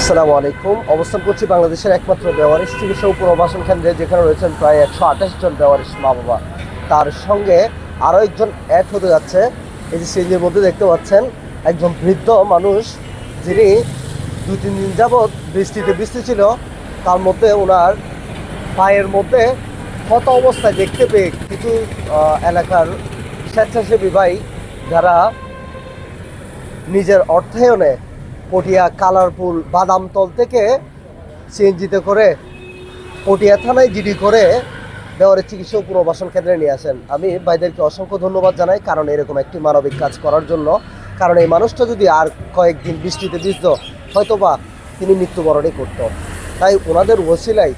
আসসালামু আলাইকুম। অবস্থান করছি বাংলাদেশের একমাত্র বেওয়ারিশ চিকিৎসা ও পুনর্বাসন কেন্দ্রে, যেখানে রয়েছেন প্রায় 128 জন বেওয়ারিশ মা বাবা। তার সঙ্গে আরও একজন অ্যাড হতে যাচ্ছে। এই যে সিএনজির মধ্যে দেখতে পাচ্ছেন একজন বৃদ্ধ মানুষ, যিনি 2-3 দিন যাবৎ বৃষ্টিতে বৃষ্টি ছিল। তার মধ্যে ওনার পায়ের মধ্যে ক্ষত অবস্থায় দেখতে পেয়ে কিছু এলাকার স্বেচ্ছাসেবী ভাই, যারা নিজের অর্থায়নে পটিয়া কালারপুল বাদামতল থেকে সিএনজিতে করে পটিয়া থানায় জিডি করে বেওয়ারিশ চিকিৎসা ও পুনর্বাসন কেন্দ্রে নিয়ে আসেন। আমি ভাইদেরকে অসংখ্য ধন্যবাদ জানাই, কারণ এরকম একটি মানবিক কাজ করার জন্য। কারণ এই মানুষটা যদি আর কয়েকদিন বৃষ্টিতে ভিজত, হয়তোবা তিনি মৃত্যুবরণই করত। তাই ওনাদের ওসিলায়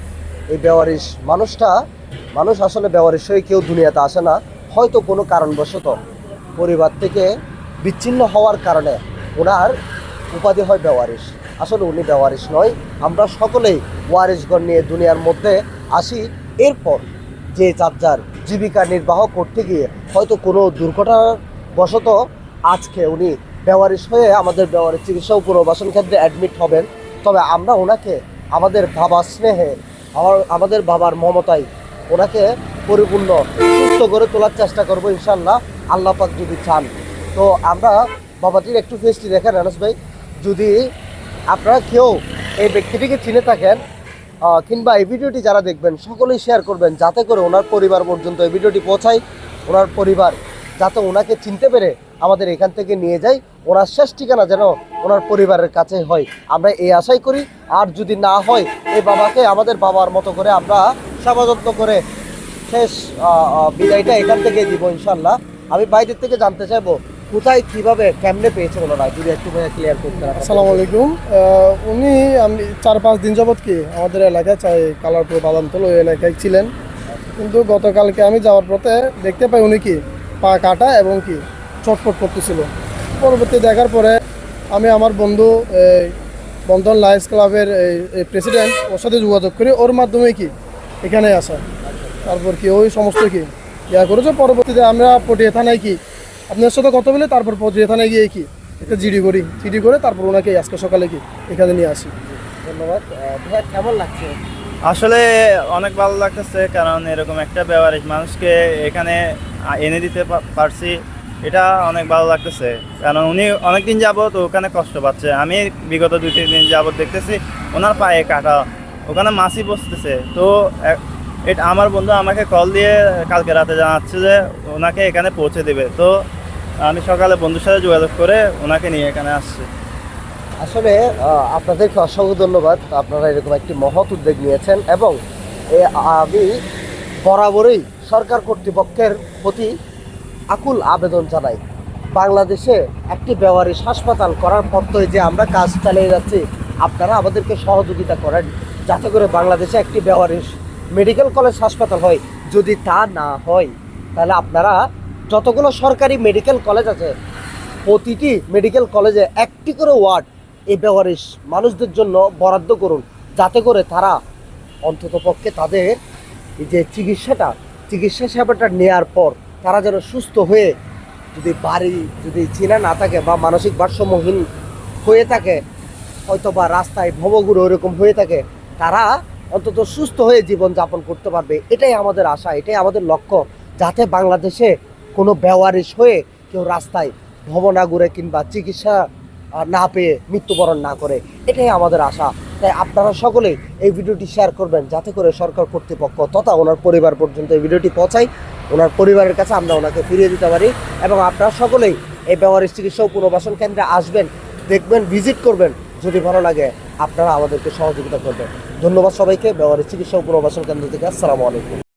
এই বেওয়ারিশ মানুষ আসলে বেওয়ারিশ হয়ে কেউ দুনিয়াতে আসে না, হয়তো কোনো কারণবশত পরিবার থেকে বিচ্ছিন্ন হওয়ার কারণে ওনার উপাধি হয় বেওয়ারিশ। আসলে উনি বেওয়ারিশ নয়, আমরা সকলেই ওয়ারিশগণ নিয়ে দুনিয়ার মধ্যে আসি। এরপর যে যার জীবিকা নির্বাহ করতে গিয়ে হয়তো কোনো দুর্ঘটনার বশত আজকে উনি বেওয়ারিশ হয়ে আমাদের বেওয়ারিশ চিকিৎসা ও পুনর্বাসন কেন্দ্রে অ্যাডমিট হবেন। তবে আমরা ওনাকে আমাদের বাবার স্নেহে, আমাদের বাবার মমতায় ওনাকে পরিপূর্ণ সুস্থ করে তোলার চেষ্টা করবো ইনশাল্লাহ, আল্লাহ পাক যদি চান। তো আমরা বাবাটির একটু ফেসটি দেখেন আনাস ভাই। যদি আপনারা কেউ এই ব্যক্তিটিকে চিনে থাকেন কিংবা এই ভিডিওটি যারা দেখবেন, সকলেই শেয়ার করবেন, যাতে করে ওনার পরিবার পর্যন্ত এই ভিডিওটি পৌঁছায়। ওনার পরিবার যাতে ওনাকে চিনতে পেরে আমাদের এখান থেকে নিয়ে যায়, ওনার শেষ ঠিকানা যেন ওনার পরিবারের কাছে হয়, আমরা এই আশাই করি। আর যদি না হয়, এই বাবাকে আমাদের বাবার মতো করে আমরা সেবা যত্ন করে শেষ বিদায়টা এখান থেকে দিব ইনশাল্লাহ। আমি বাইরের থেকে জানতে চাইবো কোথায় কিভাবে কেমনে পেয়েছে ওনারা, যদি একটু ক্লিয়ার করতে। আসসালামু আলাইকুম। উনি আমি 4-5 দিন যাবৎ কি আমাদের এলাকায় কালারপুর বাদামতল ওই এলাকায় ছিলেন, কিন্তু গতকালকে আমি যাওয়ার পথে দেখতে পাই উনি কি পা কাটা এবং কি চটপট করতেছিল। পরবর্তী দেখার পরে আমি আমার বন্ধু বন্ধন লায়ন্স ক্লাবের এই প্রেসিডেন্ট, ওর সাথে যোগাযোগ করি, ওর মাধ্যমে কি এখানে আসা। তারপর কি ওই সমস্ত কি করেছে। পরবর্তীতে আমরা পটিয়া থানায় কি আপনার সাথে কথা বলে তারপর পটিয়া থানায় গিয়ে কি একটা জিডি করে তারপর ওনাকে আজকে সকালে কি এখানে নিয়ে আসি। ধন্যবাদ ভাইয়া। কেমন লাগছে? আসলে অনেক ভালো লাগতেছে, কারণ এরকম একটা বেওয়ারিশ মানুষকে এখানে এনে দিতে পারছি, এটা অনেক ভালো লাগতেছে। কারণ উনি অনেকদিন যাবত ওখানে কষ্ট পাচ্ছে। আমি বিগত 2-3 দিন যাবত দেখতেছি ওনার পায়ে কাটা, ওখানে মাছি বসতেছে। তো এটা আমার বন্ধু আমাকে কল দিয়ে কালকে রাতে জানাচ্ছে যে ওনাকে এখানে পৌঁছে দেবে। তো আমি সকালে বন্ধুর সাথে যোগাযোগ করে ওনাকে নিয়ে এখানে আসছি। আসলে আপনাদেরকে অসংখ্য ধন্যবাদ, আপনারা এরকম একটি মহৎ উদ্যোগ নিয়েছেন। এবং আমি বরাবরই সরকার কর্তৃপক্ষের প্রতি আকুল আবেদন জানাই, বাংলাদেশে একটি বেওয়ারিশ হাসপাতাল করার পথে যে আমরা কাজ চালিয়ে যাচ্ছি, আপনারা আমাদেরকে সহযোগিতা করেন, যাতে করে বাংলাদেশে একটি বেওয়ারিশ মেডিকেল কলেজ হাসপাতাল হয়। যদি তা না হয়, তাহলে আপনারা যতগুলো সরকারি মেডিকেল কলেজ আছে, প্রতিটি মেডিকেল কলেজে একটি করে ওয়ার্ড এই বেওয়ারিশ মানুষদের জন্য বরাদ্দ করুন, যাতে করে তারা অন্ততপক্ষে তাদের এই যে চিকিৎসা সেবাটা নেওয়ার পর তারা যেন সুস্থ হয়ে, যদি চেনা না থাকে বা মানসিক ভারসাম্যহীন হয়ে থাকে, হয়তো বা রাস্তায় ভবঘুরে ওরকম হয়ে থাকে, তারা অন্তত সুস্থ হয়ে জীবনযাপন করতে পারবে। এটাই আমাদের আশা, এটাই আমাদের লক্ষ্য, যাতে বাংলাদেশে কোনো বেওয়ারিশ হয়ে কেউ রাস্তায় ভব না ঘুরে কিংবা চিকিৎসা না পেয়ে মৃত্যুবরণ না করে, এটাই আমাদের আশা। তাই আপনারা সকলেই এই ভিডিওটি শেয়ার করবেন, যাতে করে সরকার কর্তৃপক্ষ তথা ওনার পরিবার পর্যন্ত এই ভিডিওটি পৌঁছায়, ওনার পরিবারের কাছে আমরা ওনাকে ফিরিয়ে দিতে পারি। এবং আপনারা সকলেই এই বেওয়ারিশ চিকিৎসা ও পুনর্বাসন কেন্দ্রে আসবেন, দেখবেন, ভিজিট করবেন। যদি ভালো লাগে আপনারা আমাদেরকে সহযোগিতা করবেন। ধন্যবাদ সবাইকে। বেওয়ারিশ চিকিৎসা ও পুনর্বাসন কেন্দ্র থেকে আসসালামু আলাইকুম।